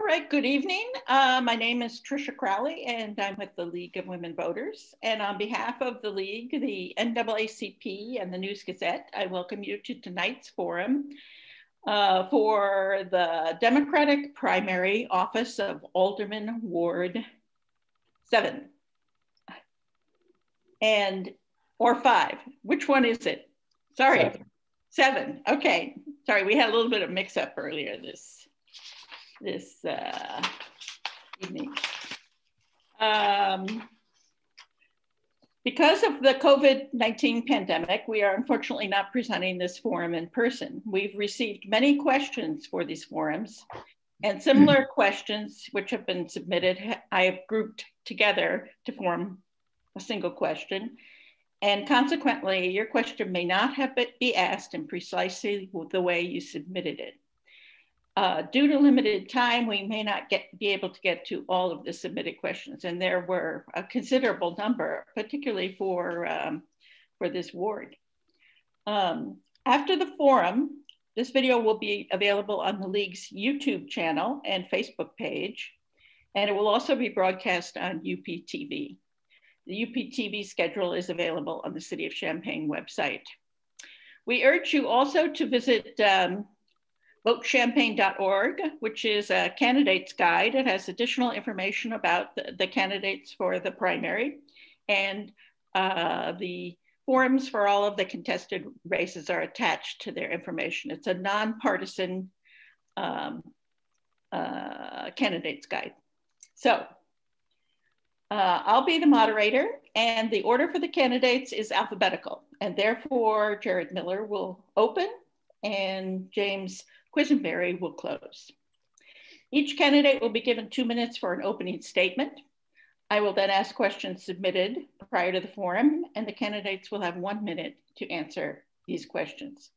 All right, good evening. My name is Tricia Crowley, and I'm with the League of Women Voters. And on behalf of the League, the NAACP, and the News-Gazette, I welcome you to tonight's forum for the Democratic primary office of Alderman Ward 7 or 5. Which one is it? Sorry, 7. Okay, sorry, we had a little bit of mix-up earlier this evening. Because of the COVID-19 pandemic, we are unfortunately not presenting this forum in person. We've received many questions for these forums, and similar questions which have been submitted, I have grouped together to form a single question. And consequently, your question may not have be asked in precisely the way you submitted it. Due to limited time, we may not be able to get to all of the submitted questions, and there were a considerable number, particularly for this ward. After the forum, this video will be available on the League's YouTube channel and Facebook page, and it will also be broadcast on UPTV. The UPTV schedule is available on the City of Champaign website. We urge you also to visit votechampaign.org, which is a candidate's guide. It has additional information about the candidates for the primary, and the forums for all of the contested races are attached to their information. It's a nonpartisan candidate's guide. So I'll be the moderator, and the order for the candidates is alphabetical, and therefore Jared Miller will open and James Quisenberry will close. Each candidate will be given 2 minutes for an opening statement. I will then ask questions submitted prior to the forum, and the candidates will have 1 minute to answer these questions.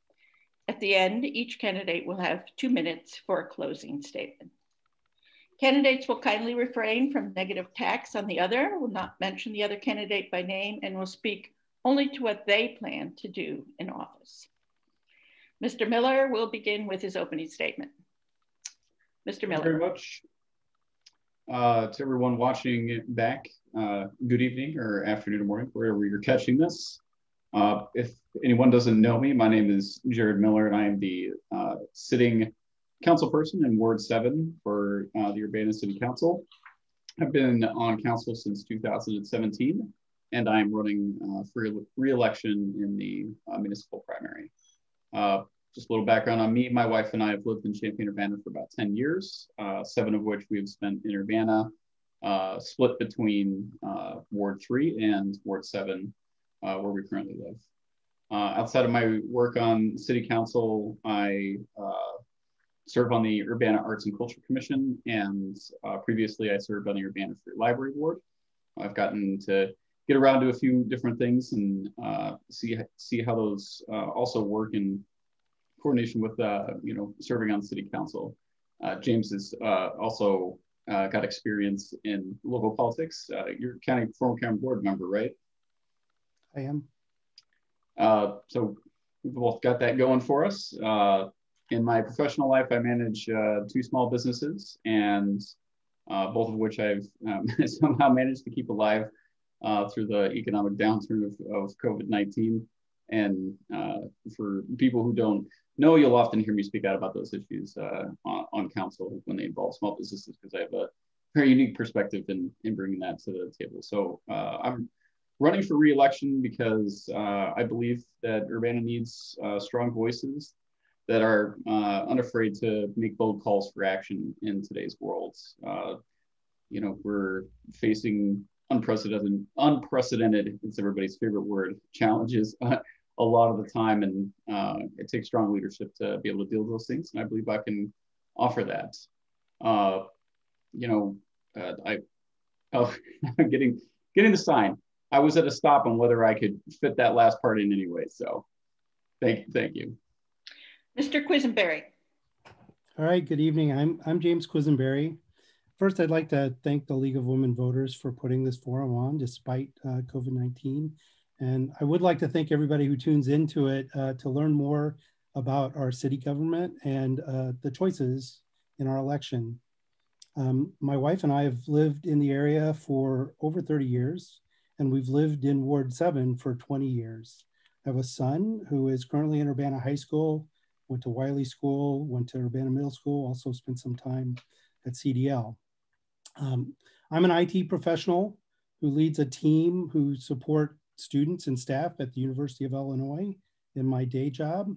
At the end, each candidate will have 2 minutes for a closing statement. Candidates will kindly refrain from negative attacks on the other, will not mention the other candidate by name, and will speak only to what they plan to do in office. Mr. Miller will begin with his opening statement. Mr. Miller. Thank you very much. To everyone watching back, good evening or afternoon or morning, wherever you're catching this. If anyone doesn't know me, my name is Jared Miller, and I am the sitting councilperson in Ward 7 for the Urbana City Council. I've been on council since 2017, and I'm running for re-election in the municipal primary. Just a little background on me. My wife and I have lived in Champaign, Urbana for about 10 years, 7 of which we've spent in Urbana, split between Ward 3 and Ward 7, where we currently live. Outside of my work on City Council, I serve on the Urbana Arts and Culture Commission, and previously I served on the Urbana Free Library Board. I've gotten to get around to a few different things and see how those also work in coordination with serving on City Council. James has also got experience in local politics. You're former county board member, right? I am. So we've both got that going for us. In my professional life, I manage 2 small businesses, and both of which I've somehow managed to keep alive through the economic downturn of COVID-19. And for people who don't know, you'll often hear me speak out about those issues on council when they involve small businesses, because I have a very unique perspective in bringing that to the table. So I'm running for re-election because I believe that Urbana needs strong voices that are unafraid to make bold calls for action in today's world. We're facing unprecedented, it's everybody's favorite word, challenges a lot of the time, and it takes strong leadership to be able to deal with those things, and I believe I can offer that. I'm getting the sign. I was at a stop on whether I could fit that last part in anyway, so thank you. Mr. Quisenberry. All right, good evening. I'm James Quisenberry. First, I'd like to thank the League of Women Voters for putting this forum on despite COVID-19. And I would like to thank everybody who tunes into it to learn more about our city government and the choices in our election. My wife and I have lived in the area for over 30 years, and we've lived in Ward 7 for 20 years. I have a son who is currently in Urbana High School, went to Wiley School, went to Urbana Middle School, also spent some time at CDL. I'm an IT professional who leads a team who support students and staff at the University of Illinois in my day job.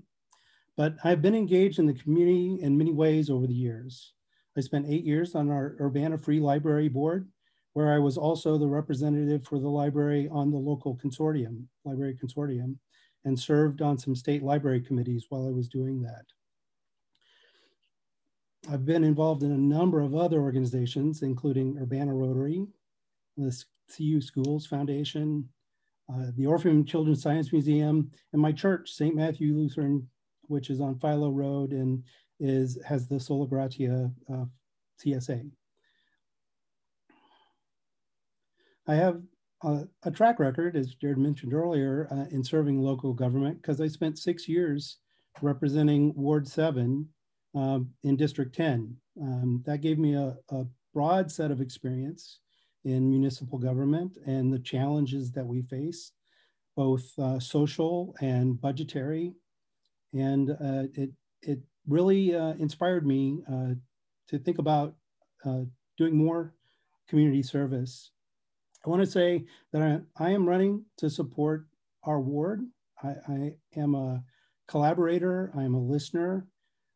But I've been engaged in the community in many ways over the years. I spent 8 years on our Urbana Free Library Board, where I was also the representative for the library on the local consortium, library consortium, and served on some state library committees while I was doing that. I've been involved in a number of other organizations, including Urbana Rotary, the CU Schools Foundation, the Orphan Children's Science Museum, and my church, St. Matthew Lutheran, which is on Philo Road and has the Sola Gratia CSA. I have a track record, as Jared mentioned earlier, in serving local government, because I spent 6 years representing Ward 7 in District 10. That gave me a broad set of experience in municipal government and the challenges that we face, both social and budgetary. And it really inspired me to think about doing more community service. I want to say that I am running to support our ward. I am a collaborator. I'm a listener.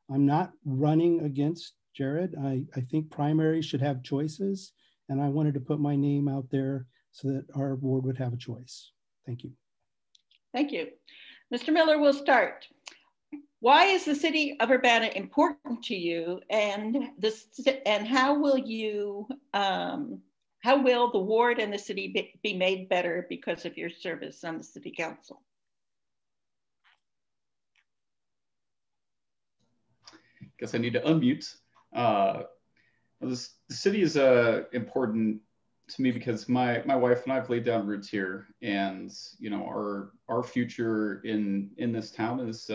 I'm not running against Jared. I think primaries should have choices, and I wanted to put my name out there so that our ward would have a choice. Thank you. Thank you. Mr. Miller, we'll start. Why is the city of Urbana important to you, and how will the ward and the city be made better because of your service on the city council? Guess I need to unmute. The city is important to me because my wife and I have laid down roots here, and our future in this town is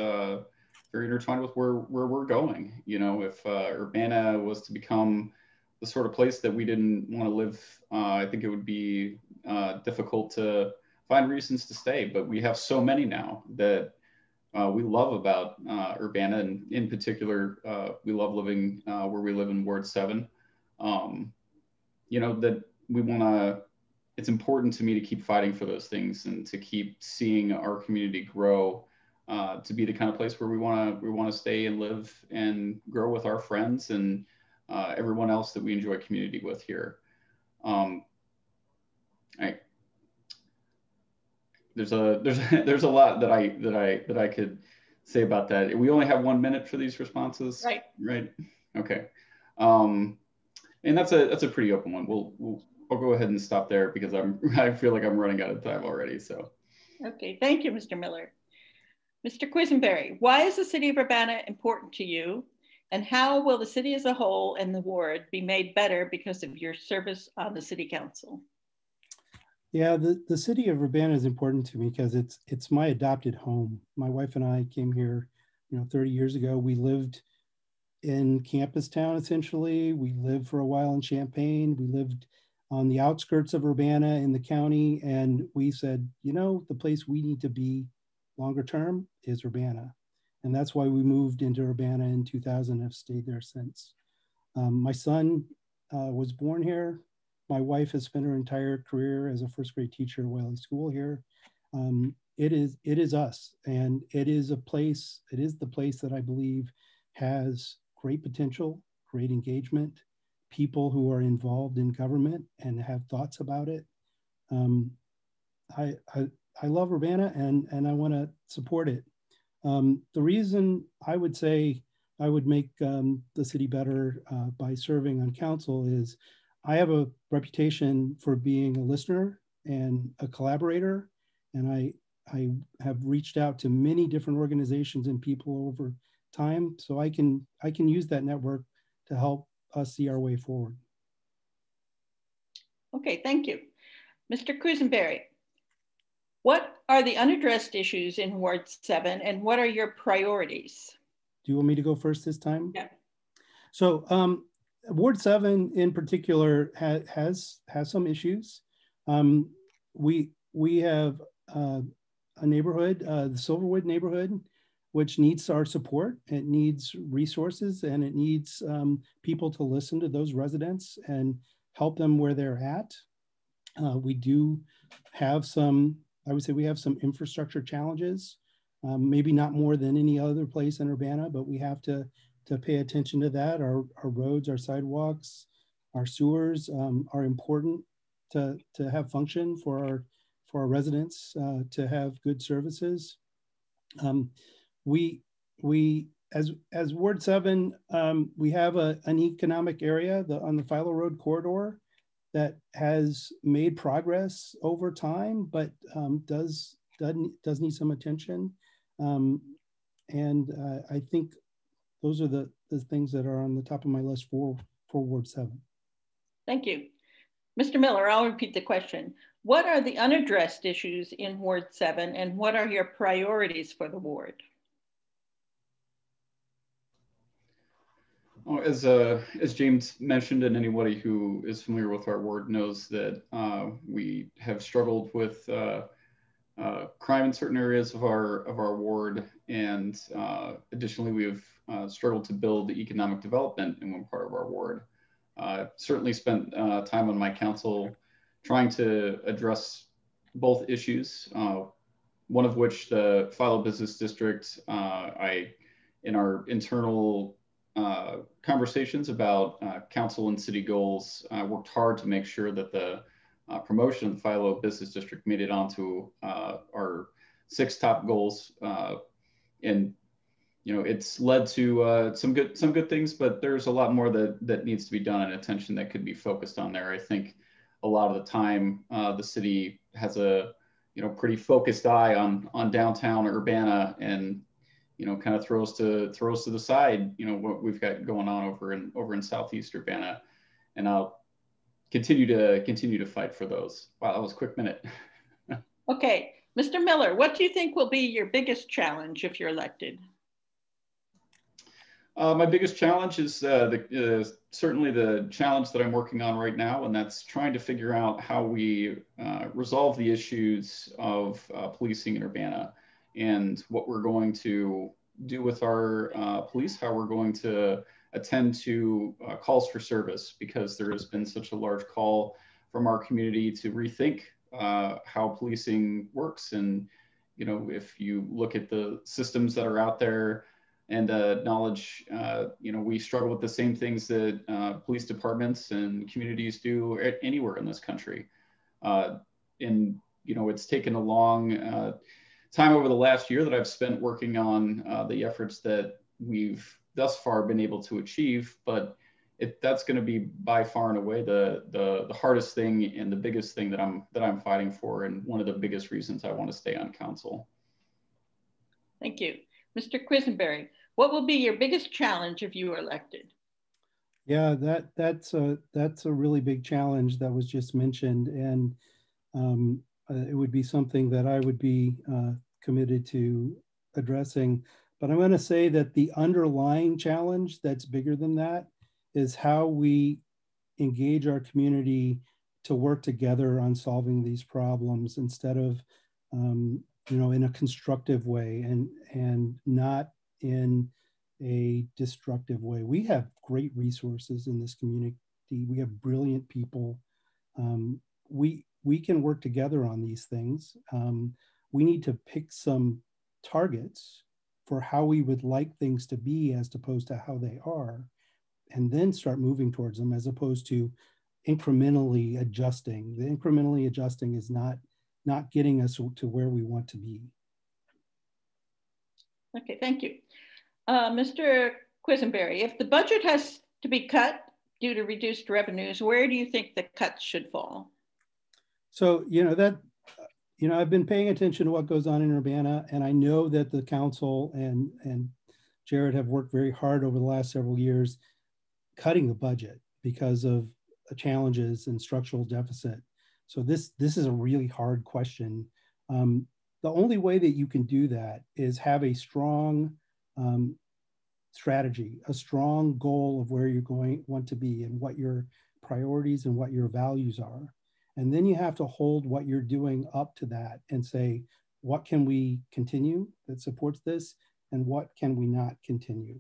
very intertwined with where we're going. If Urbana was to become the sort of place that we didn't want to live, I think it would be difficult to find reasons to stay. But we have so many now that we love about Urbana, and in particular, we love living where we live in Ward 7. That we want to. It's important to me to keep fighting for those things and to keep seeing our community grow. To be the kind of place where we want to stay and live and grow with our friends and everyone else that we enjoy community with here. There's a lot that I could say about that. We only have 1 minute for these responses. Right. Okay. And that's a pretty open one. I'll go ahead and stop there because I feel like I'm running out of time already. So. Okay. Thank you, Mr. Miller. Mr. Quisenberry, why is the city of Urbana important to you, and how will the city as a whole and the ward be made better because of your service on the city council? Yeah, the city of Urbana is important to me because it's my adopted home. My wife and I came here, 30 years ago. We lived in campus town, essentially. We lived for a while in Champaign. We lived on the outskirts of Urbana in the county. And we said, the place we need to be longer term is Urbana. And that's why we moved into Urbana in 2000 and have stayed there since. My son was born here. My wife has spent her entire career as a first grade teacher at Wiley School here. It is us, and it is the place that I believe has great potential, great engagement, people who are involved in government and have thoughts about it. I love Urbana and I want to support it. The reason I would say I would make the city better by serving on council is I have a reputation for being a listener and a collaborator, and I have reached out to many different organizations and people over time, so I can use that network to help us see our way forward. Okay, thank you. Mr. Quisenberry, what are the unaddressed issues in Ward 7 and what are your priorities? Do you want me to go first this time? Yeah. So Ward 7 in particular has some issues. We have a neighborhood, the Silverwood neighborhood, which needs our support. It needs resources, and it needs people to listen to those residents and help them where they're at. We do have some, I would say we have some infrastructure challenges, maybe not more than any other place in Urbana, but we have to pay attention to that. Our roads, our sidewalks, our sewers are important to have function for our residents, to have good services. As Ward 7, we have an economic area on the Philo Road corridor that has made progress over time, but does need some attention. I think those are the things that are on the top of my list for Ward 7. Thank you. Mr. Miller, I'll repeat the question. What are the unaddressed issues in Ward 7, and what are your priorities for the ward? Well, as James mentioned, and anybody who is familiar with our ward knows that we have struggled with crime in certain areas of our ward, and additionally, we have struggled to build economic development in one part of our ward. Certainly spent time on my council trying to address both issues. One of which, the Philo Business District, in our internal conversations about council and city goals, worked hard to make sure that the promotion of the Philo Business District made it onto our 6 top goals. And it's led to some good things, but there's a lot more that needs to be done, and attention that could be focused on there. I think a lot of the time the city has a pretty focused eye on downtown Urbana, and kind of throws to the side what we've got going on over in Southeast Urbana, and I'll continue to fight for those. Wow, that was a quick minute. Okay, Mr. Miller, what do you think will be your biggest challenge if you're elected? My biggest challenge is certainly the challenge that I'm working on right now, and that's trying to figure out how we resolve the issues of policing in Urbana, and what we're going to do with our police, how we're going to attend to calls for service, because there has been such a large call from our community to rethink how policing works. And if you look at the systems that are out there and knowledge, we struggle with the same things that police departments and communities do anywhere in this country. And it's taken a long time over the last year that I've spent working on the efforts that we've thus far been able to achieve, but that's going to be by far and away the hardest thing and the biggest thing that I'm fighting for, and one of the biggest reasons I want to stay on council. Thank you. Mr. Quisenberry, what will be your biggest challenge if you are elected? Yeah, that's a really big challenge that was just mentioned, and it would be something that I would be committed to addressing. But I'm going to say that the underlying challenge that's bigger than that is how we engage our community to work together on solving these problems, instead of in a constructive way and not in a destructive way. We have great resources in this community. We have brilliant people. We can work together on these things. We need to pick some targets for how we would like things to be, as opposed to how they are, and then start moving towards them, as opposed to incrementally adjusting. The incrementally adjusting is not getting us to where we want to be. Okay, thank you. Mr. Quisenberry, if the budget has to be cut due to reduced revenues, where do you think the cuts should fall? So, I've been paying attention to what goes on in Urbana, and I know that the council and Jared have worked very hard over the last several years cutting the budget because of challenges and structural deficit. So this is a really hard question. The only way that you can do that is have a strong strategy, a strong goal of where you're want to be and what your priorities and what your values are. And then you have to hold what you're doing up to that and say, what can we continue that supports this and what can we not continue?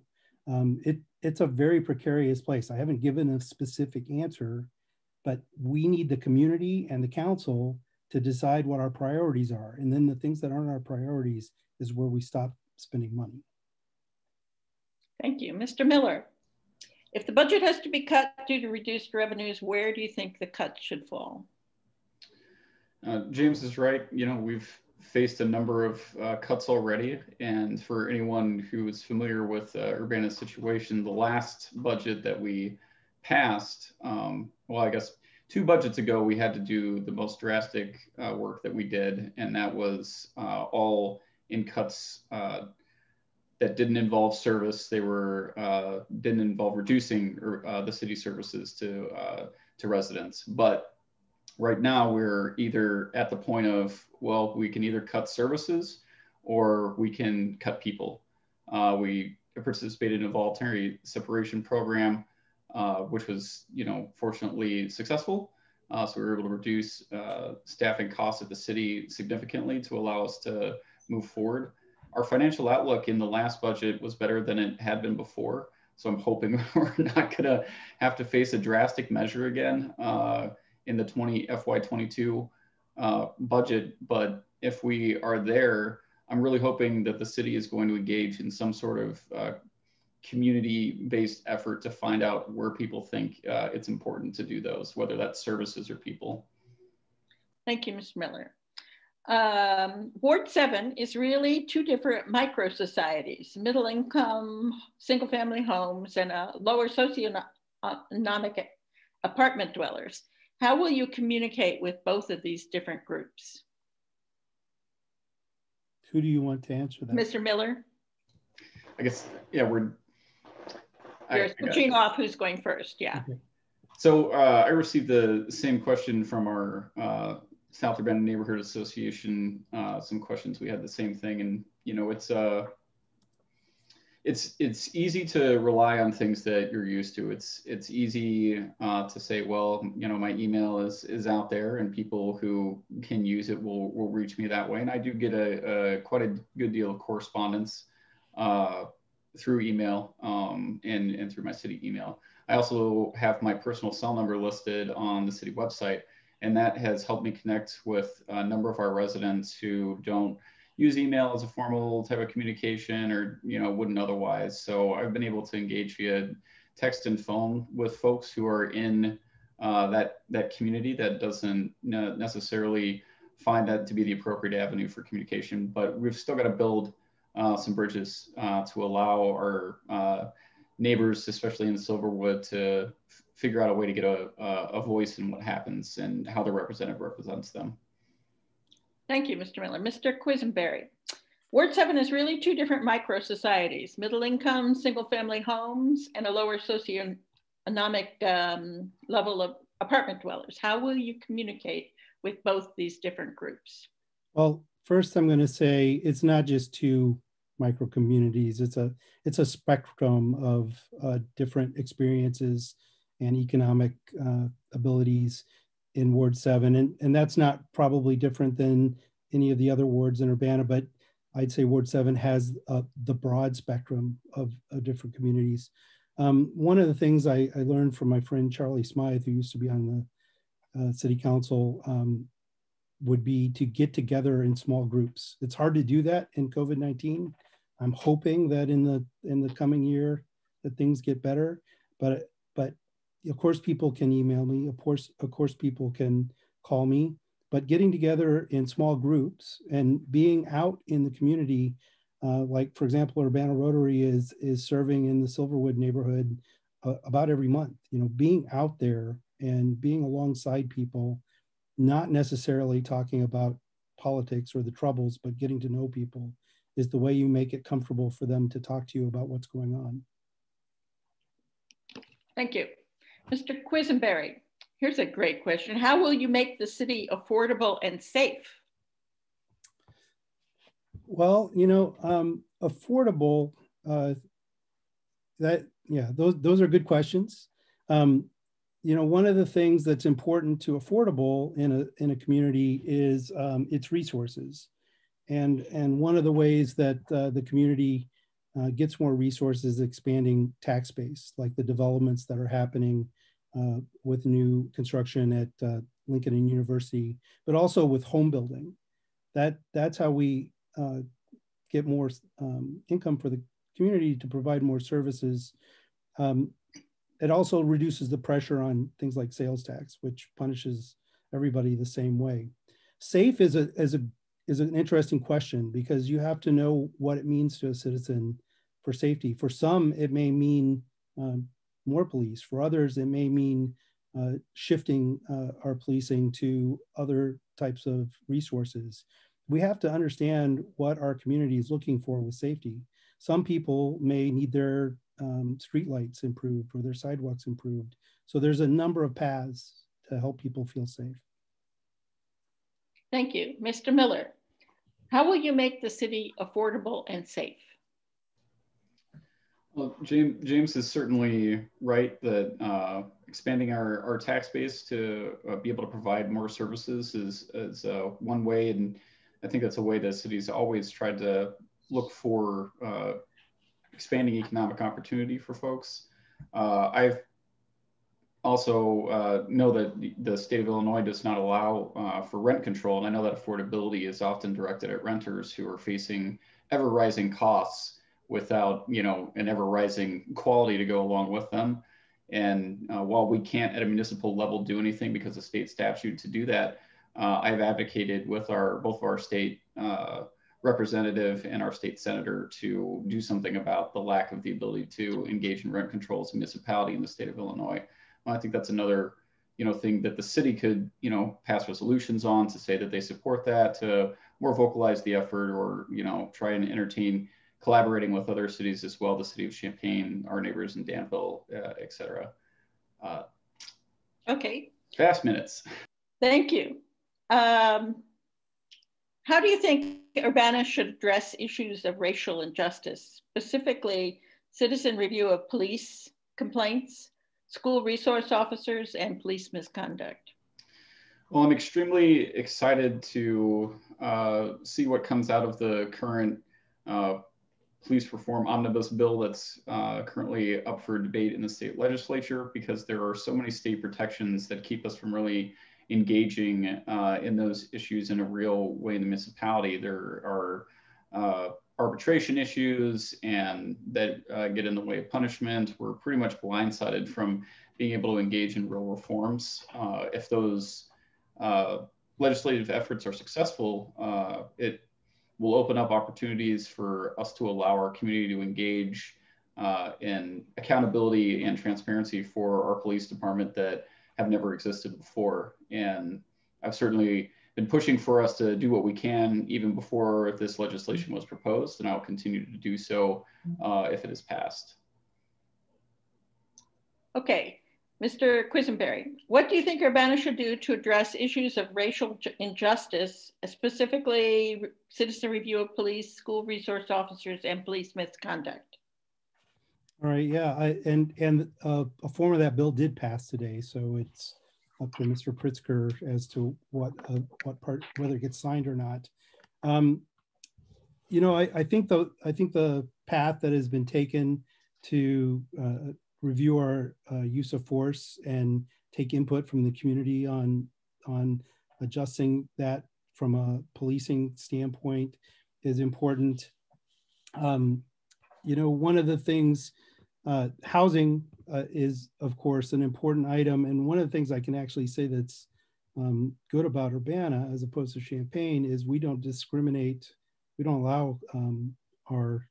It's a very precarious place. I haven't given a specific answer, but we need the community and the council to decide what our priorities are. And then the things that aren't our priorities is where we stop spending money. Thank you. Mr. Miller, if the budget has to be cut due to reduced revenues, where do you think the cuts should fall? James is right. You know, we've faced a number of cuts already. And for anyone who is familiar with Urbana's situation, the last budget that we passed, well, I guess 2 budgets ago, we had to do the most drastic work that we did. And that was all in cuts that didn't involve service. They were didn't involve reducing the city services to residents. But right now we're either at the point of, well, we can either cut services or we can cut people. We participated in a voluntary separation program, which was, you know, fortunately successful. So we were able to reduce staffing costs at the city significantly to allow us to move forward. Our financial outlook in the last budget was better than it had been before. So I'm hoping we're not gonna have to face a drastic measure again in the FY22 budget. But if we are there, I'm really hoping that the city is going to engage in some sort of community-based effort to find out where people think it's important to do those, whether that's services or people. Thank you, Mr. Miller. Ward 7 is really 2 different micro-societies, middle-income, single-family homes, and lower socioeconomic apartment dwellers. How will you communicate with both of these different groups? Who do you want to answer that? Mr. Miller? I guess, yeah, You're switching off who's going first, yeah. Okay. So I received the same question from our South Urbana Neighborhood Association, some questions. We had the same thing, and you know, it's easy to rely on things that you're used to. It's easy to say, well, you know, my email is out there, and people who can use it will reach me that way. And I do get quite a good deal of correspondence through email and through my city email. I also have my personal cell number listed on the city website. And that has helped me connect with a number of our residents who don't use email as a formal type of communication, or, you know, wouldn't otherwise. So I've been able to engage via text and phone with folks who are in that community that doesn't necessarily find that to be the appropriate avenue for communication. But we've still got to build some bridges to allow our neighbors, especially in Silverwood, to figure out a way to get a voice in what happens and how the representative represents them. Thank you, Mr. Miller. Mr. Quisenberry, Ward 7 is really 2 different micro-societies, middle-income, single-family homes, and a lower socioeconomic level of apartment dwellers. How will you communicate with both these different groups? Well, first I'm going to say it's not just 2 micro communities. It's a spectrum of different experiences and economic abilities in Ward 7. And that's not probably different than any of the other wards in Urbana, but I'd say Ward 7 has the broad spectrum of different communities. One of the things I learned from my friend Charlie Smythe, who used to be on the city council, would be to get together in small groups. It's hard to do that in COVID-19. I'm hoping that in the coming year that things get better, but of course people can email me. Of course people can call me. But getting together in small groups and being out in the community, like for example, Urbana Rotary is serving in the Silverwood neighborhood about every month. You know, being out there and being alongside people, not necessarily talking about politics or the troubles, but getting to know people is the way you make it comfortable for them to talk to you about what's going on. Thank you. Mr. Quisenberry, here's a great question. How will you make the city affordable and safe? Well, you know, affordable, those are good questions. You know, one of the things that's important to affordable in a community is its resources, and one of the ways that the community gets more resources is expanding tax base, like the developments that are happening with new construction at Lincoln and University, but also with home building. That's how we get more income for the community to provide more services. It also reduces the pressure on things like sales tax, which punishes everybody the same way. Safe is an interesting question, because you have to know what it means to a citizen for safety. For some, it may mean more police. For others, it may mean shifting our policing to other types of resources. We have to understand what our community is looking for with safety. Some people may need their streetlights improved or their sidewalks improved. So there's a number of paths to help people feel safe. Thank you. Mr. Miller, how will you make the city affordable and safe? Well, James is certainly right that expanding our tax base to be able to provide more services is one way. And I think that's a way that cities always tried to look for expanding economic opportunity for folks. I've also know that the state of Illinois does not allow for rent control. And I know that affordability is often directed at renters who are facing ever rising costs without, you know, an ever rising quality to go along with them. And while we can't at a municipal level do anything because of state statute to do that, I've advocated with both of our state representative and our state senator to do something about the lack of the ability to engage in rent control as a municipality in the state of Illinois. Well, I think that's another, you know, thing that the city could, you know, pass resolutions on to say that they support that, to more vocalize the effort, or, you know, try and entertain collaborating with other cities as well, the city of Champaign, our neighbors in Danville, et cetera. Okay. Fast minutes. Thank you. How do you think Urbana should address issues of racial injustice, specifically citizen review of police complaints, school resource officers, and police misconduct? Well, I'm extremely excited to see what comes out of the current police reform omnibus bill that's currently up for debate in the state legislature, because there are so many state protections that keep us from really engaging in those issues in a real way in the municipality. There are arbitration issues and that get in the way of punishment. We're pretty much blindsided from being able to engage in real reforms. If those legislative efforts are successful, it will open up opportunities for us to allow our community to engage in accountability and transparency for our police department that have never existed before. And I've certainly been pushing for us to do what we can even before this legislation was proposed, and I'll continue to do so if it is passed. Okay, Mr. Quisenberry, what do you think Urbana should do to address issues of racial injustice, specifically citizen review of police, school resource officers, and police misconduct? All right, yeah, and a form of that bill did pass today, so it's up to Mr. Pritzker as to what part, whether it gets signed or not. You know, I think the path that has been taken to review our use of force and take input from the community on adjusting that from a policing standpoint is important. You know, one of the things, housing is of course an important item, and one of the things I can actually say that's good about Urbana as opposed to Champaign is we don't discriminate. We don't allow our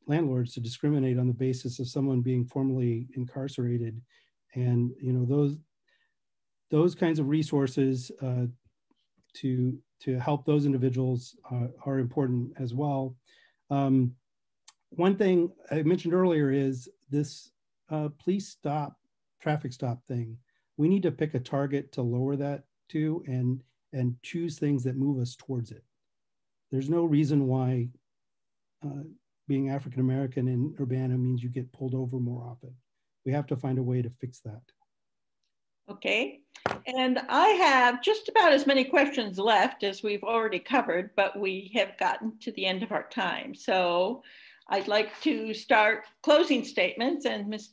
landlords to discriminate on the basis of someone being formally incarcerated. And you know, those kinds of resources to help those individuals are important as well. One thing I mentioned earlier is this police stop, traffic stop thing. We need to pick a target to lower that to and choose things that move us towards it. There's no reason why being African-American in Urbana means you get pulled over more often. We have to find a way to fix that. Okay, and I have just about as many questions left as we've already covered, but we have gotten to the end of our time. So I'd like to start closing statements, and with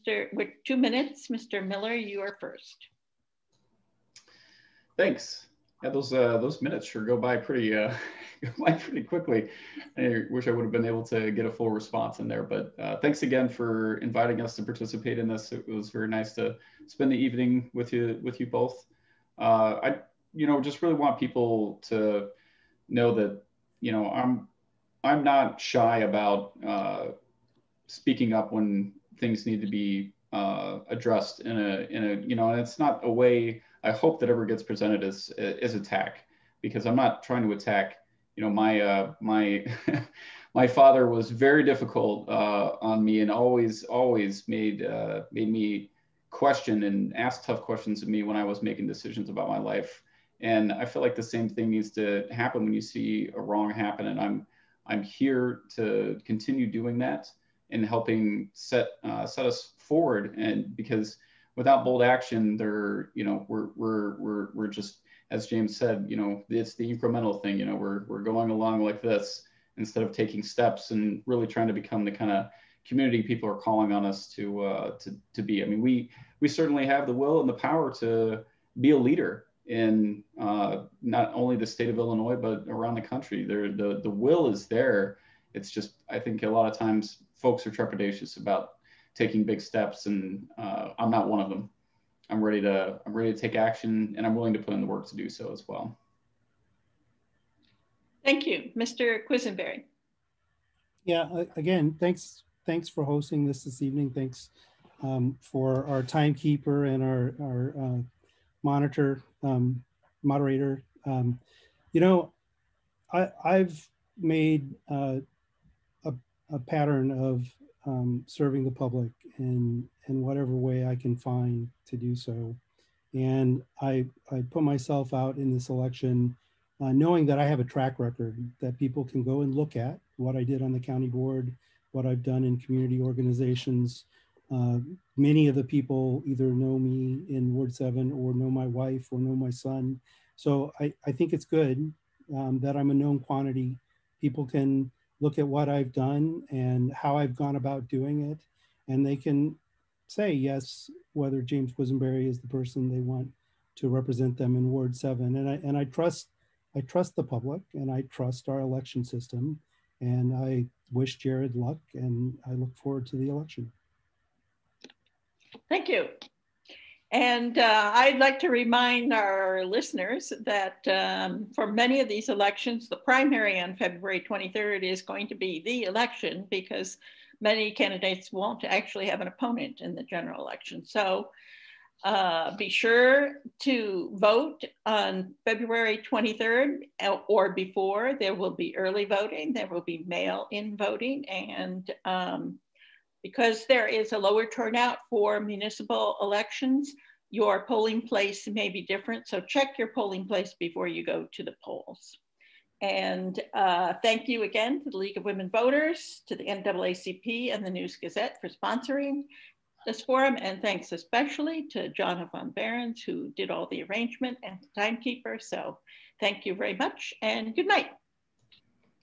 2 minutes, Mr. Miller, you are first. Thanks. Yeah, those minutes sure go by pretty quickly. I wish I would have been able to get a full response in there, but thanks again for inviting us to participate in this. It was very nice to spend the evening with you both. I just really want people to know that I'm not shy about speaking up when things need to be addressed in a and it's not a way I hope that ever gets presented as attack, because I'm not trying to attack. My my father was very difficult on me, and always made me question and ask tough questions of me when I was making decisions about my life. And I feel like the same thing needs to happen when you see a wrong happen. And I'm here to continue doing that and helping set us forward. And because without bold action, we're just, as James said, it's the incremental thing. We're going along like this instead of taking steps and really trying to become the kind of community people are calling on us to be. I mean, we certainly have the will and the power to be a leader in not only the state of Illinois, but around the country. The will is there. It's just, I think a lot of times folks are trepidatious about taking big steps, and I'm not one of them. I'm ready to take action, and I'm willing to put in the work to do so as well. Thank you, Mr. Quisenberry. Yeah, again, thanks for hosting this evening. Thanks for our timekeeper and our moderator. I've made a pattern of serving the public in whatever way I can find to do so. And I put myself out in this election knowing that I have a track record that people can go and look at, what I did on the county board, what I've done in community organizations. Many of the people either know me in Ward 7 or know my wife or know my son. So I think it's good that I'm a known quantity. People can look at what I've done and how I've gone about doing it, and they can say yes, whether James Quisenberry is the person they want to represent them in Ward 7. And I trust the public, and I trust our election system, and I wish Jared luck, and I look forward to the election. Thank you. And I'd like to remind our listeners that for many of these elections, the primary on February 23rd is going to be the election, because many candidates won't actually have an opponent in the general election. So be sure to vote on February 23rd or before. There will be early voting, there will be mail-in voting, and because there is a lower turnout for municipal elections, your polling place may be different. So check your polling place before you go to the polls. And thank you again to the League of Women Voters, to the NAACP and the News-Gazette for sponsoring this forum. And thanks especially to John von Behrens, who did all the arrangement, and the timekeeper. So thank you very much and good night.